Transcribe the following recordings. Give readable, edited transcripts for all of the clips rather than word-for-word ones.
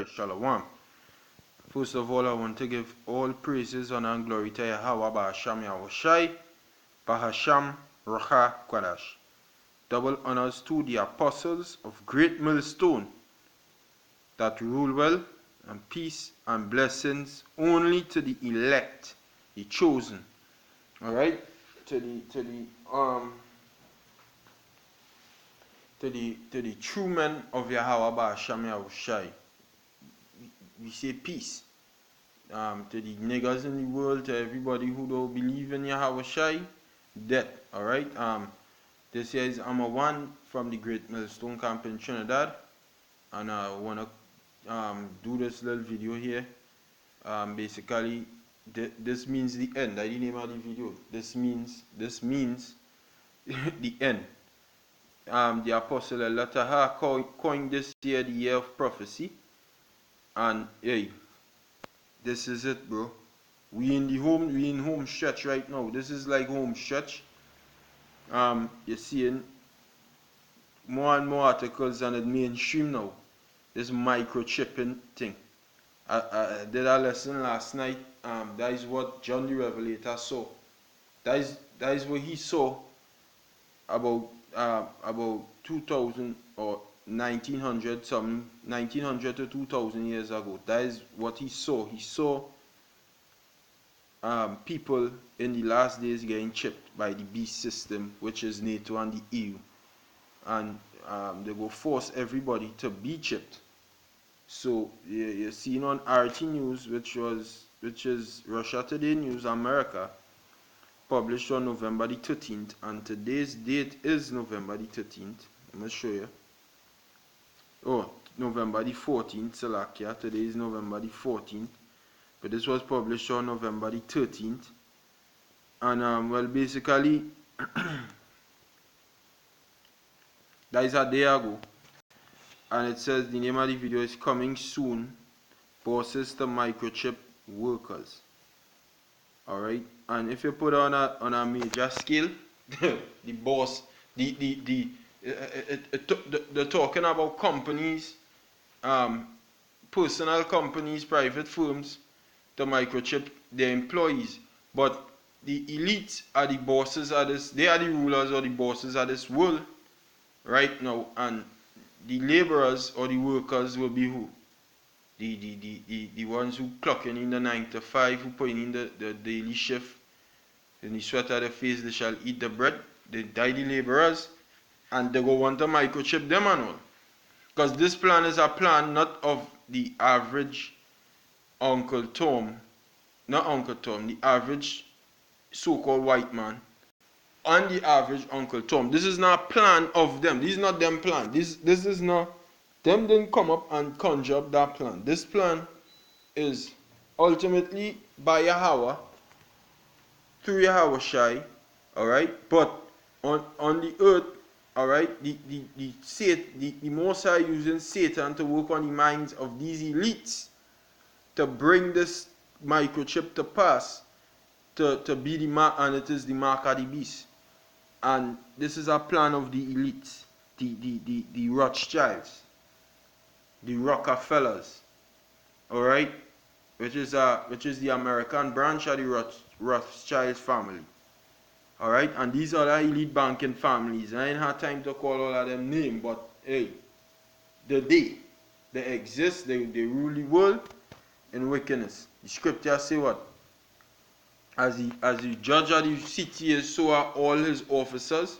Shalom. First of all, I want to give all praises, honor, and glory to Yahweh Ba'asham Yahushai, Bahasham Racha Kwadash. Double honors to the apostles of Great Millstone that rule well, and peace and blessings only to the elect, the chosen. Alright? To the true men of Yahweh Ba'asham Yahushai. We say peace. To the niggers in the world, to everybody who don't believe in Yahweh Shai, death. Alright? This here is Amma One from the Great Millstone Camp in Trinidad. And I wanna do this little video here. Basically this means the end. I didn't name of the video. This means the end. The Apostle Elataha coined this year the year of prophecy. And hey, this is it, bro. We in home stretch right now. This is like home stretch. You're seeing more and more articles on the mainstream now. This microchipping thing. I did a lesson last night. That is what John the Revelator saw. That is what he saw about 2000 or 1900 something, 1900 to 2000 years ago. That is what he saw. He saw people in the last days getting chipped by the beast system, which is NATO and the EU, and they will force everybody to be chipped. So you're seeing on RT News, which is Russia Today News America, published on November the 13th, and today's date is November the 13th. I'm gonna show you. Oh, November the 14th, Salakia. Today is November the 14th. But this was published on November the 13th. And, well, basically, that is a day ago. And it says the name of the video is Coming Soon, Bosses to Microchip Workers. Alright? And if you put on a major scale, the boss, they're talking about companies, personal companies, private firms, to microchip their employees. But the elites are the bosses of this, they are the rulers or the bosses of this world right now. And the laborers or the workers will be who? The ones who clocking in the 9 to 5, who putting in the daily shift. In the sweat of their face they shall eat the bread. They die the laborers, and they go want to microchip them and all. Because this plan is a plan not of the average Uncle Tom, not Uncle Tom, the average so-called white man, and the average Uncle Tom. This is not a plan of them. This is not them plan. This is not, them didn't come up and conjure up that plan. This plan is ultimately by Yahweh, through Yahweh Shai, alright? But on the earth, alright, the Most High using Satan to work on the minds of these elites to bring this microchip to pass, to be the mark, and it is the mark of the beast. And this is a plan of the elites, the Rothschilds, the Rockefellers, alright, which is the American branch of the Rothschild family. Alright, and these are the elite banking families. I ain't had time to call all of them names, but hey, they exist, they rule the world in wickedness. The scripture say what? As the judge of the city is, so are all his officers,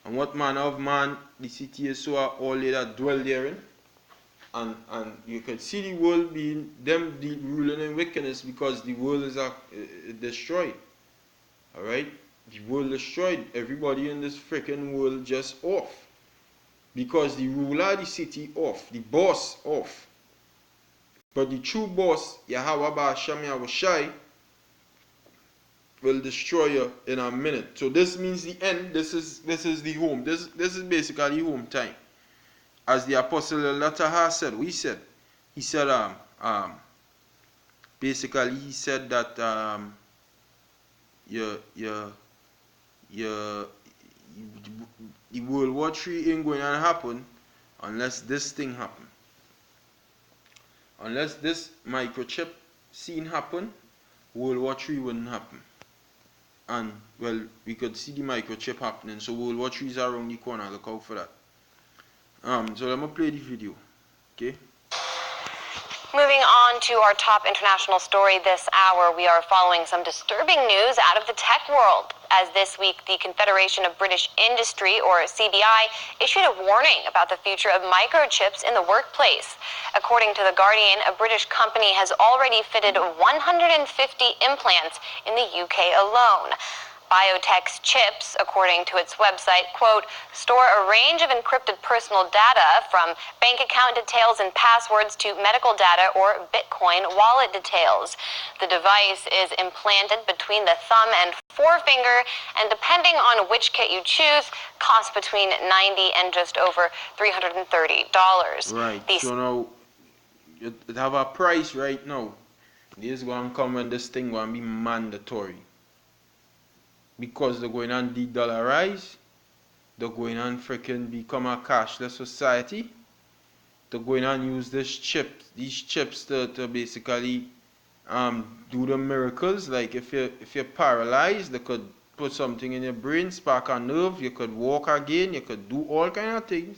and what manner of man the city is, so are all they that dwell therein. And you can see the world being them ruling in wickedness, because the world is destroyed. Alright? The world destroyed. Everybody in this freaking world just off. Because the ruler of the city off. The boss off. But the true boss, Yahweh Ba'asham Yahushai, will destroy you in a minute. So this means the end. This is the home. This is basically home time. As the Apostle Elataha said, he said basically he said that the World War III ain't going to happen unless this thing happen. Unless this microchip scene happen, World War III wouldn't happen. And, well, we could see the microchip happening, so World War III is around the corner. Look out for that. So let me play the video, okay? Moving on to our top international story this hour, we are following some disturbing news out of the tech world. As this week, the Confederation of British Industry, or CBI, issued a warning about the future of microchips in the workplace. According to The Guardian, a British company has already fitted 150 implants in the UK alone. Biotech's chips, according to its website, quote, store a range of encrypted personal data from bank account details and passwords to medical data or Bitcoin wallet details. The device is implanted between the thumb and forefinger, and depending on which kit you choose, costs between $90 and just over $330. Right, so now, it have a price right now. This is going to come when this thing going to be mandatory. Because they're going on de-dollarize, they're going on freaking become a cashless society, they're going on use these chips to basically do the miracles. Like if you're paralyzed, they could put something in your brain, spark a nerve, you could walk again, you could do all kind of things.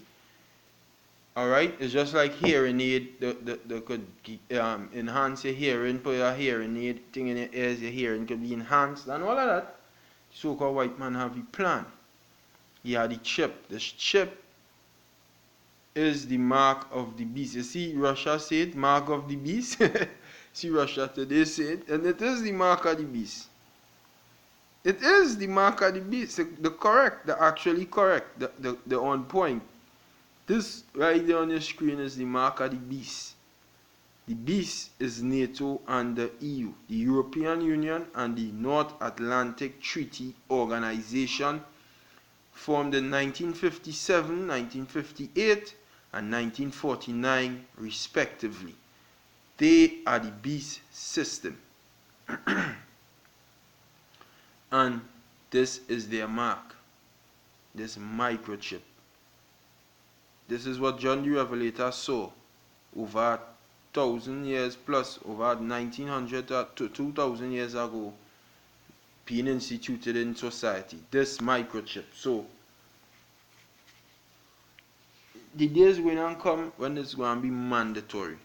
Alright, it's just like hearing aid, they could enhance your hearing, put a hearing aid thing in your ears, your hearing could be enhanced and all of that. So-called white man have a plan. He had the chip. This chip is the mark of the beast. You see, Russia said mark of the beast. See, Russia today said, and it is the mark of the beast. It is the mark of the beast. The actually correct, the on point. This right there on your screen is the mark of the beast. The beast is NATO and the EU, the European Union and the North Atlantic Treaty Organization, formed in 1957, 1958, and 1949 respectively. They are the beast system. And this is their mark, this microchip. This is what John the Revelator saw over 1,000 years plus, over 1900 to 2,000 years ago, being instituted in society. This microchip. So the day is going to come when it's going to be mandatory.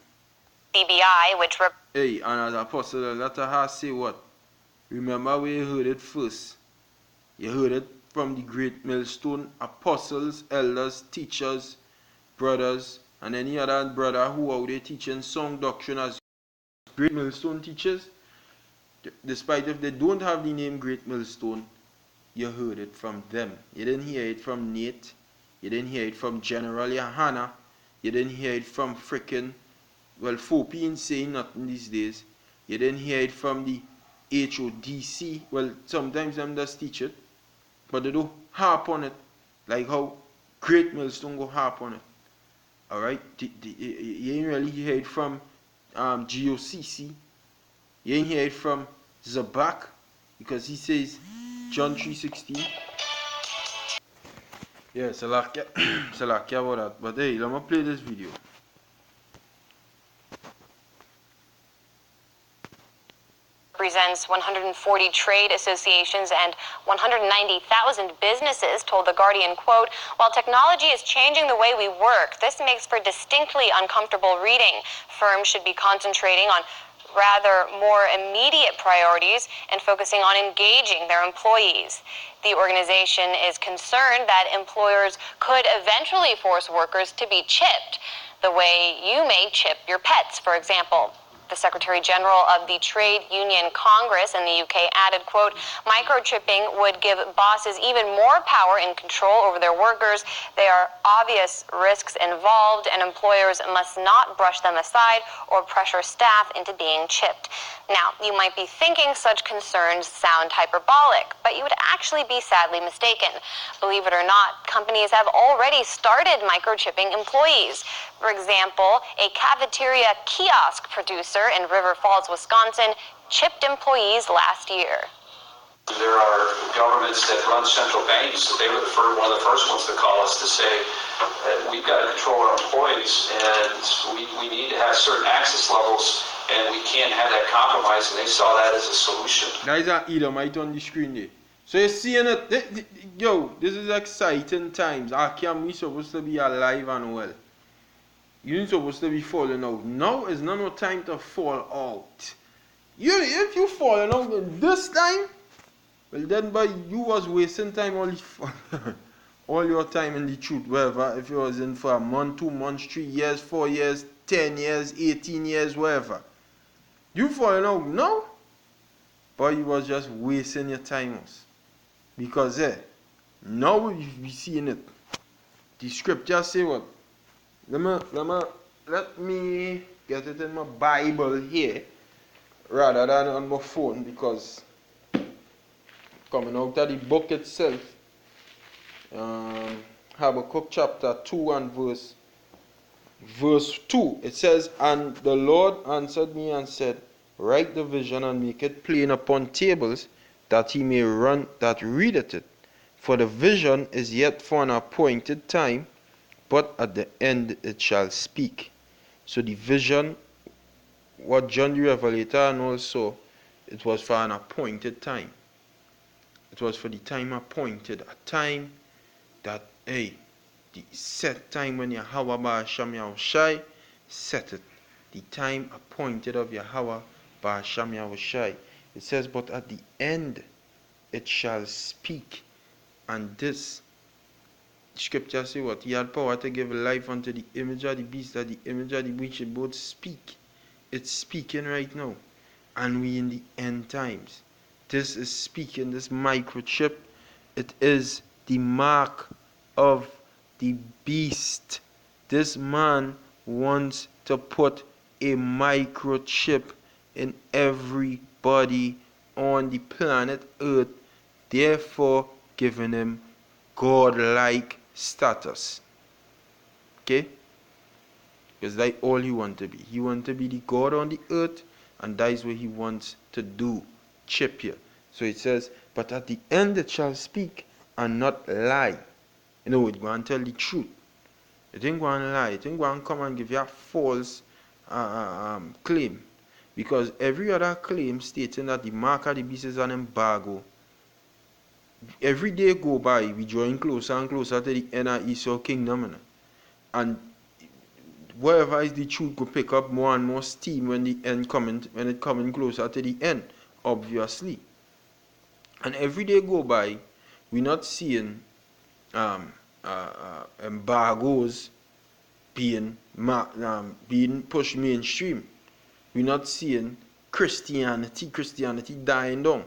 CBI, which Hey, and as Apostle Letter has say what? Remember where you heard it first. You heard it from the great millstone apostles, elders, teachers, brothers, and any other brother who out there teaching sound doctrine as Great Millstone teachers. Despite if they don't have the name Great Millstone, you heard it from them. You didn't hear it from Nate. You didn't hear it from General Yohana. You didn't hear it from frickin', well, 4P ain't saying nothing these days. You didn't hear it from the HODC. Well, sometimes them just teach it, but they don't harp on it like how Great Millstone go harp on it. Alright, you ain't really hear it from GOCC. You ain't hear it from Zabak, because he says John 3:16. Yeah, Salakia about that. But hey, let me play this video. Represents 140 trade associations and 190,000 businesses, told The Guardian, quote, while technology is changing the way we work, this makes for distinctly uncomfortable reading. Firms should be concentrating on rather more immediate priorities and focusing on engaging their employees. The organization is concerned that employers could eventually force workers to be chipped, the way you may chip your pets, for example. The Secretary General of the Trade Union Congress in the UK added, quote, microchipping would give bosses even more power and control over their workers. There are obvious risks involved, and employers must not brush them aside or pressure staff into being chipped. Now, you might be thinking such concerns sound hyperbolic, but you would actually be sadly mistaken. Believe it or not, companies have already started microchipping employees. For example, a cafeteria kiosk producer in River Falls, Wisconsin, chipped employees last year. There are governments that run central banks. They were one of the first ones to call us to say that we've got to control our employees, and we need to have certain access levels, and we can't have that compromise, and they saw that as a solution. That is an Edomite on the screen there. So you're seeing it, yo, this is exciting times. Akim, we supposed to be alive and well. You're supposed to be falling out. Now is not no time to fall out. If you falling out in this time, well then by you was wasting time all your time in the truth, wherever. If you was in for a month, 2 months, 3 years, 4 years, 10 years, 18 years, wherever. You falling out now, but you was just wasting your time. Because now we seeing it. The scripture say what? Let me get it in my Bible here rather than on my phone, because coming out of the book itself, Habakkuk chapter 2 and verse 2, it says, "And the Lord answered me and said, Write the vision and make it plain upon tables, that he may run that readeth it. For the vision is yet for an appointed time, but at the end it shall speak." So the vision, what John the Revelator and also, it was for an appointed time. It was for the time appointed, a time that, the set time when Yahweh Ba'asham Yahushai set it. The time appointed of Yahweh Ba'asham Yahushai. It says, but at the end it shall speak. And this scripture say what? He had power to give life unto the image of the beast, that the image of the beast should both speak. It's speaking right now. And we in the end times. This is speaking, this microchip. It is the mark of the beast. This man wants to put a microchip in everybody on the planet Earth, therefore giving him God-like status. Okay? Because that's all he wants to be. He wants to be the God on the earth, and that is what he wants to do. Chip here. So it says, but at the end it shall speak and not lie. You know, it's going to tell the truth. It ain't going to lie. It ain't going to come and give you a false claim. Because every other claim stating that the mark of the beast is an embargo, every day go by, we drawing closer and closer to the end of Esau kingdom. And wherever is the truth go pick up more and more steam when the end when it coming closer to the end, obviously. And every day go by, we're not seeing embargoes being pushed mainstream. We're not seeing Christianity dying down.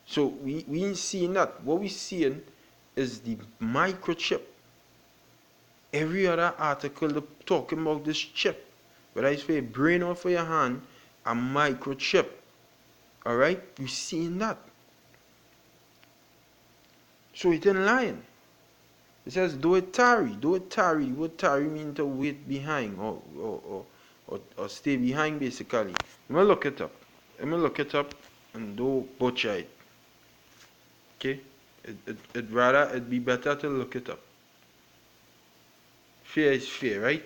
So we ain't seeing that. What we're seeing is the microchip. Every other article talking about this chip, whether it's for your brain or for your hand, a microchip. Alright? You're seeing that. So it ain't lying. It says, do it tarry. What tarry means to wait behind or stay behind, basically. I'm going to look it up. And don't butcher it. Okay? It'd be better to look it up. Fair is fair, right?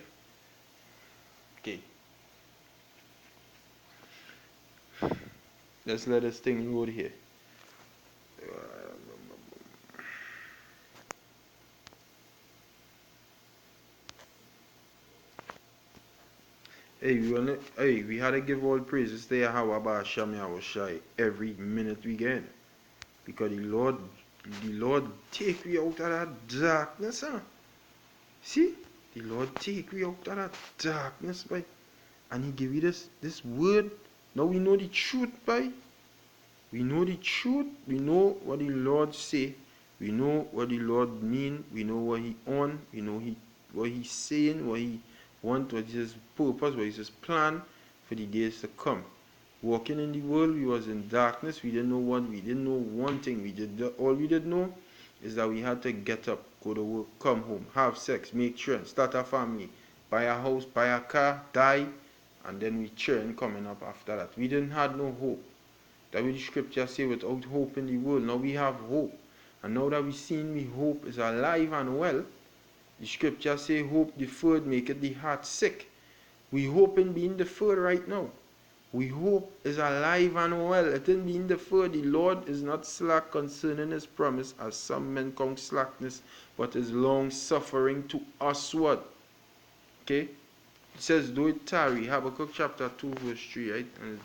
Okay. Let's let this thing load here. We had to give all praises to Yahweh Ba'asham Yahushai every minute we get. Because the Lord take we out of that darkness, huh? See? The Lord take we out of that darkness, boy. And he give you this word. Now we know the truth, boy. We know the truth. We know what the Lord say. We know what the Lord mean. We know what he on. We know what he's saying, what he want, what is his purpose, what is his plan for the days to come. Walking in the world, we was in darkness. We didn't know one thing. All we did know is that we had to get up, go to work, come home, have sex, make children, start a family, buy a house, buy a car, die, and then we children coming up after that. We didn't have no hope. That what the scripture say, without hope in the world. Now we have hope. And now that we seen we hope is alive and well, the scripture say hope deferred maketh the heart sick. We hope in being deferred right now. We hope is alive and well. It in being deferred. The Lord is not slack concerning his promise, as some men count slackness, but is long suffering to us what? Okay? It says, do it tarry. Habakkuk chapter 2 verse 3, right? And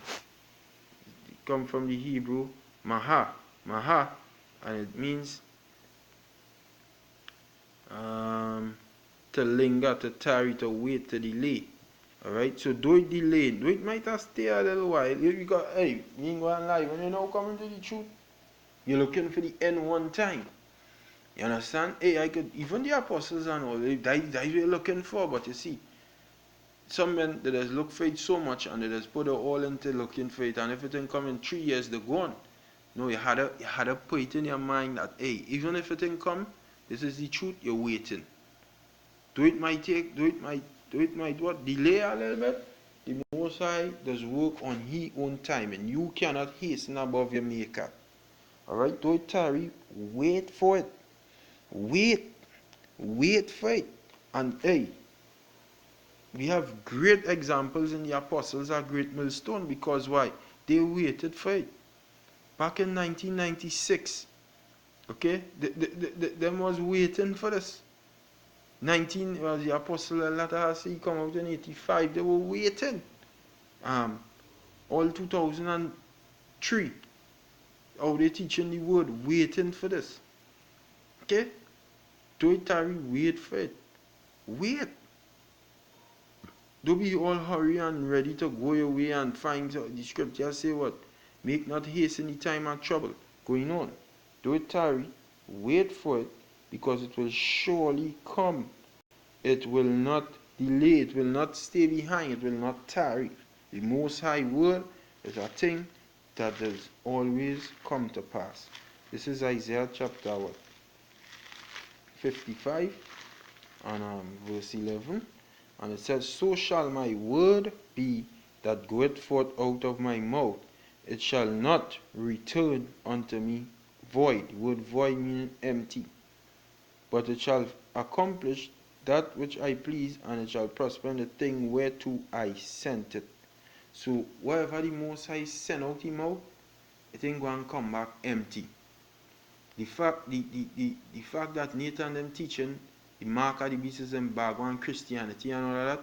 it come from the Hebrew maha. Maha. And it means to linger, to tarry, to wait, to delay. Alright, so do it delay. Do it might have stay a little while. You got, hey, you ain't going live and you're now coming to the truth. You're looking for the end one time. You understand? Hey, I could, even the apostles and all, that you're looking for, but you see, some men, they just look for it so much and they just put it all into looking for it, and if it didn't come in 3 years, they're gone. No, you had to put it in your mind that, hey, even if it didn't come, this is the truth, you're waiting. Do it might what? Delay a little bit. The Most High does work on his own time, and you cannot hasten above your maker. Alright, do it tarry, wait for it. Wait for it. And hey, we have great examples in the apostles, a great millstone, because why? They waited for it. Back in 1996, okay, them was waiting for this. The apostle letter he come out in 85, they were waiting. All 2003, how they teaching the word, waiting for this. Okay? Do it tarry, wait for it. Wait. Don't be all hurry and ready to go your way and find the scripture say what? Make not haste in the time of trouble. Going on. Do it tarry, wait for it, because it will surely come. It will not delay, it will not stay behind, it will not tarry. The Most High word is a thing that does always come to pass. This is Isaiah chapter what? 55 and verse 11. And it says, so shall my word be that goeth forth out of my mouth. It shall not return unto me void. The word void meaning empty. But it shall accomplish that which I please, and it shall prosper in the thing whereto I sent it. So wherever the Most High send out him out, it ain't going to come back empty. The fact that Nathan them teaching the mark of the beast is in background Christianity and all of that,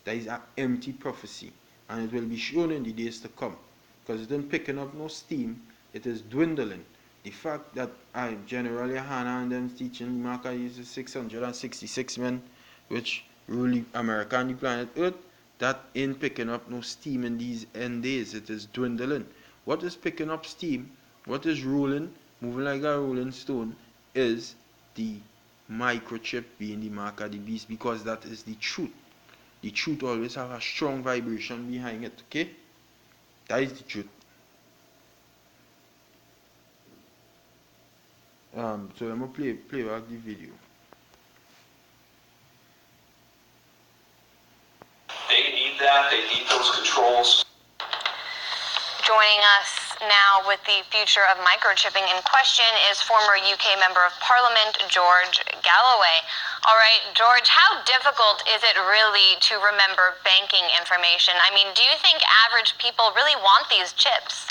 that is an empty prophecy, and it will be shown in the days to come, because it isn't picking up no steam, it is dwindling. The fact that generally Hannah and them teaching the mark of the beast is 666 men which rule America and the planet Earth, that ain't picking up no steam in these end days. It is dwindling. What is picking up steam, what is rolling, moving like a rolling stone, is the microchip being the mark of the beast, because that is the truth. The truth always have a strong vibration behind it, okay? That is the truth. So I'm going to play back the video. They need that. They need those controls. Joining us now with the future of microchipping in question is former UK Member of Parliament, George Galloway. All right, George, how difficult is it really to remember banking information? I mean, do you think average people really want these chips?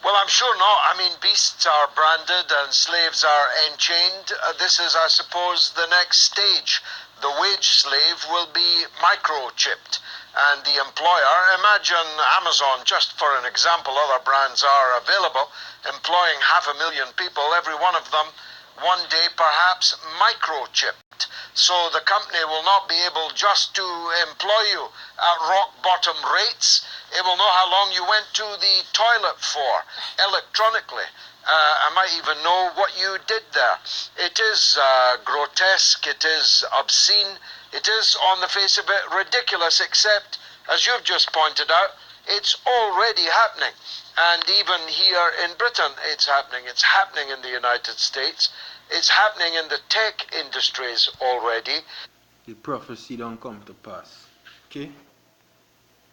Well, I'm sure not. I mean, beasts are branded and slaves are enchained. This is, I suppose, the next stage. The wage slave will be microchipped. And the employer, imagine Amazon, just for an example, other brands are available, employing 500,000 people, every one of them, one day perhaps microchipped. So the company will not be able just to employ you at rock bottom rates. It will know how long you went to the toilet for electronically. I might even know what you did there. It is grotesque, it is obscene, it is on the face of it ridiculous, except, as you've just pointed out, it's already happening. And even here in Britain, it's happening. It's happening in the United States. It's happening in the tech industries already. The prophecy don't come to pass. Okay?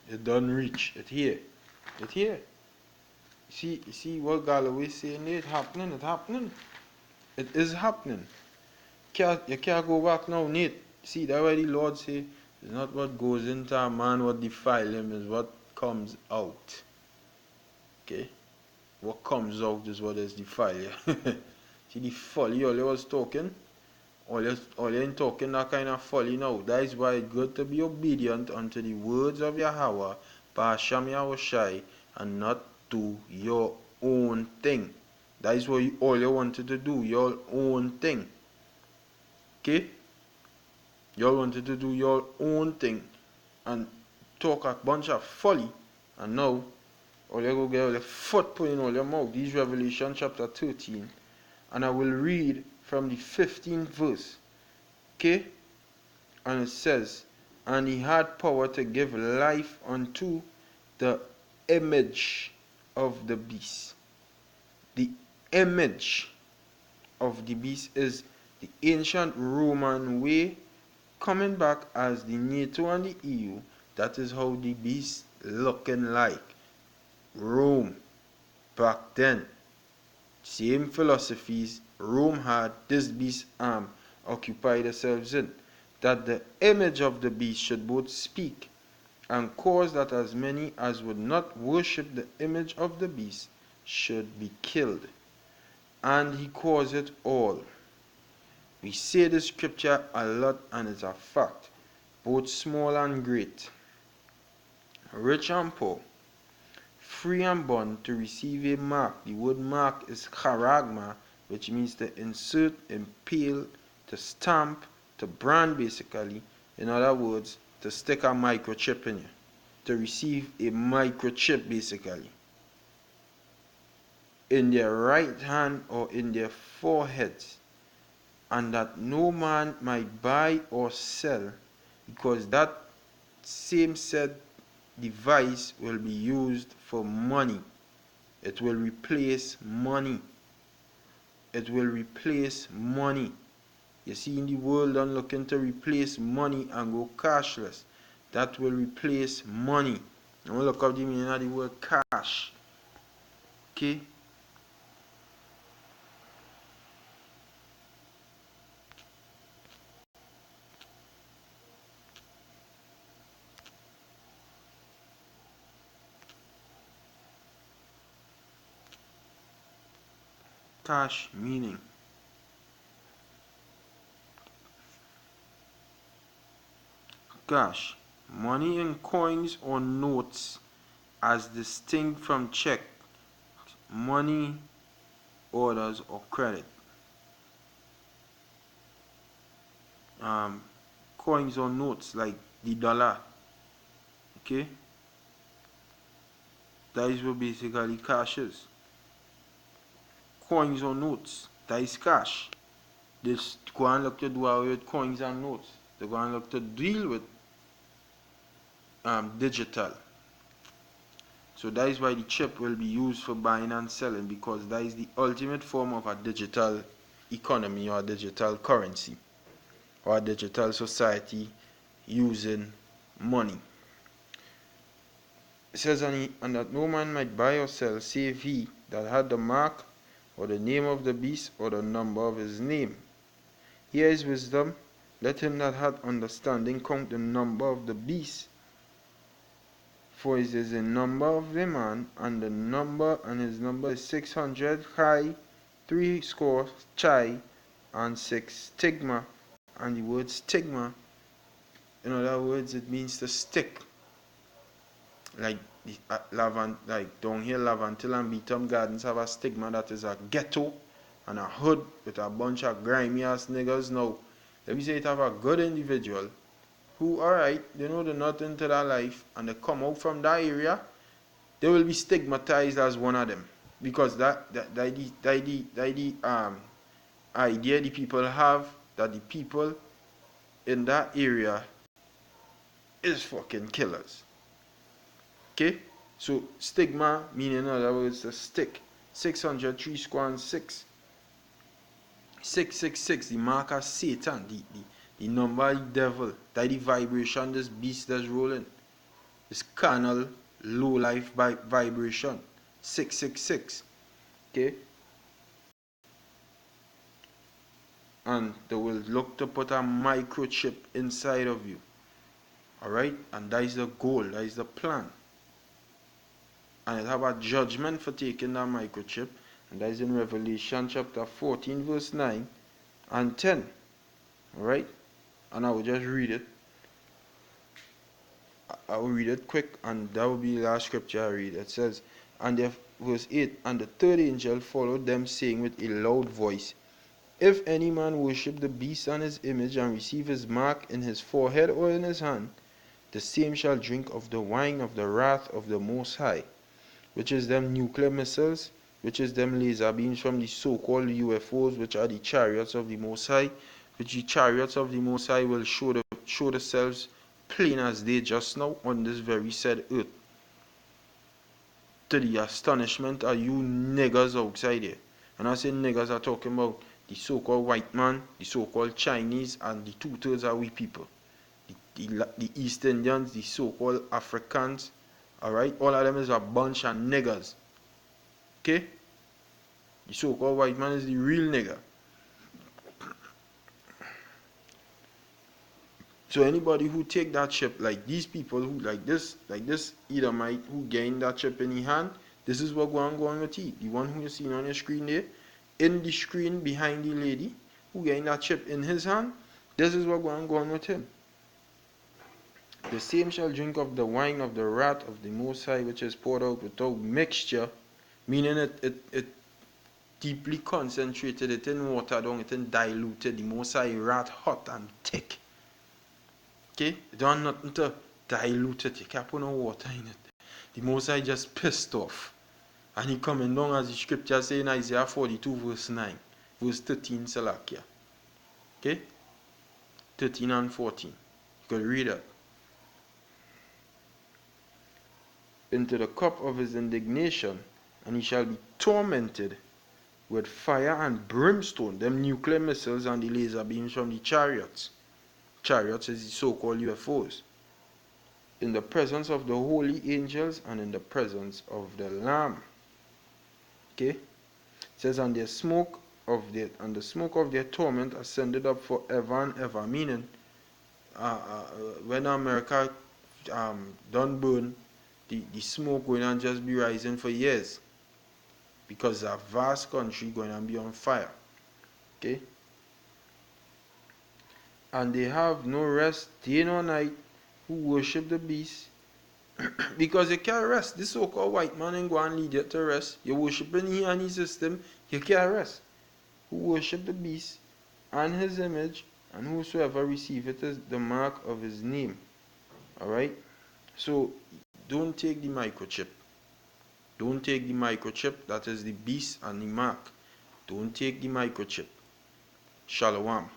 It don't reach. It here. It here. See what Galloway saying there? It happening, it happening. It is happening. You can't go back now, Nate. See, that's why the Lord say, it's not what goes into a man what defile him, is what comes out. Okay? What comes out is what is defile you. See the folly all you was talking? All you ain't talking that kind of folly now. That is why it's good to be obedient unto the words of Yahweh, Ba'asham Yahushai, and not do your own thing. That is what all you wanted to do, your own thing. Okay? You all wanted to do your own thing and talk a bunch of folly, and now all you go get all your foot put in all your mouth. This is Revelation chapter 13, and I will read from the 15th verse. Okay? And it says, and he had power to give life unto the image of the beast. The image of the beast is the ancient Roman way coming back as the NATO and the EU. That is how the beast looking like. Rome back then. Same philosophies Rome had, this beast occupied themselves in. That the image of the beast should both speak and cause that as many as would not worship the image of the beast should be killed. And he caused it all. We say the scripture a lot and it's a fact, both small and great, rich and poor, free and bond to receive a mark. The word mark is charagma, which means to insert, impale, to stamp, to brand basically. In other words, to stick a microchip in you, to receive a microchip basically, in their right hand or in their foreheads, and that no man might buy or sell, because that same said device will be used for money. It will replace money. It will replace money. You see, in the world, I'm looking to replace money and go cashless. That will replace money. I'm going to look up the meaning of the word cash. Okay? Cash meaning. Cash. Money in coins or notes as distinct from check, money, orders, or credit. Coins or notes like the dollar. Okay? That is what basically cash is. Coins or notes, that is cash. They go and look to do away with coins and notes. They go and look to deal with digital. So that is why the chip will be used for buying and selling, because that is the ultimate form of a digital economy or a digital currency or a digital society using money. It says, and that no man might buy or sell save he that had the mark or the name of the beast or the number of his name. Here is wisdom. Let him that hath understanding count the number of the beast, for it is the number of the man, and the number, and his number is 600 high, 60 chai, and 6 stigma. And the word stigma, in other words, it means to stick. Like like down here, Lavantil and Beetham Gardens have a stigma that is a ghetto and a hood with a bunch of grimy ass niggas. Now, let me say it have a good individual who, alright, they know they're not into that life and they come out from that area, they will be stigmatized as one of them. Because the idea the people have that the people in that area is fucking killers. Okay? So stigma meaning, in other words, a stick. 603 square and 6. 666, the mark of Satan, the number of the devil, that the vibration this beast that's rolling. This carnal, low life vibration. 666. Okay? And they will look to put a microchip inside of you. Alright? And that is the goal, that is the plan. And it have a judgment for taking that microchip. And that is in Revelation chapter 14, verse 9 and 10. Alright? And I will just read it. I will read it quick, and that will be the last scripture I read. It says, verse 8, and the third angel followed them, saying with a loud voice, if any man worship the beast and his image, and receive his mark in his forehead or in his hand, the same shall drink of the wine of the wrath of the Most High, which is them nuclear missiles, which is them laser beams from the so-called UFOs, which are the chariots of the Most High, which the chariots of the Most High will show themselves plain as day just now on this very said earth, to the astonishment of you niggers outside here. And I say niggers, are talking about the so-called white man, the so-called Chinese, and the 2/3 of we people, the East Indians, the so-called Africans. Alright, all of them is a bunch of niggers. Okay? The so-called white man is the real nigger. So anybody who take that chip, like these people who like this Edomite who gained that chip in his hand, this is what going on with he. The one who you seen on your screen there, in the screen behind the lady who gained that chip in his hand, this is what going on with him. The same shall drink of the wine of the wrath of the Most High, which is poured out without mixture, meaning it deeply concentrated, it in water down, it in diluted, the Most High wrath hot and thick. Okay? You don't have nothing to dilute it, you can't put no water in it. The Most High just pissed off. And he coming down as the scripture say in Isaiah 42 verse 9, verse 13 Salakia. Okay? 13 and 14. You can read that. Into the cup of his indignation, and he shall be tormented with fire and brimstone, them nuclear missiles and the laser beams from the chariots. Chariots is the so-called UFOs. In the presence of the holy angels and in the presence of the Lamb. Okay? It says, and the smoke of their torment ascended up forever and ever. Meaning, when America done burn, the smoke going to just be rising for years, because a vast country going to be on fire. Okay? And they have no rest day nor night who worship the beast, because they can't rest. This so-called white man ain't going to lead you to rest. You're worshiping he and his system, you can't rest. Who worship the beast and his image, and whosoever receiveth the mark of his name. Alright? So don't take the microchip. Don't take the microchip. That is the beast and the mark. Don't take the microchip. Shalom.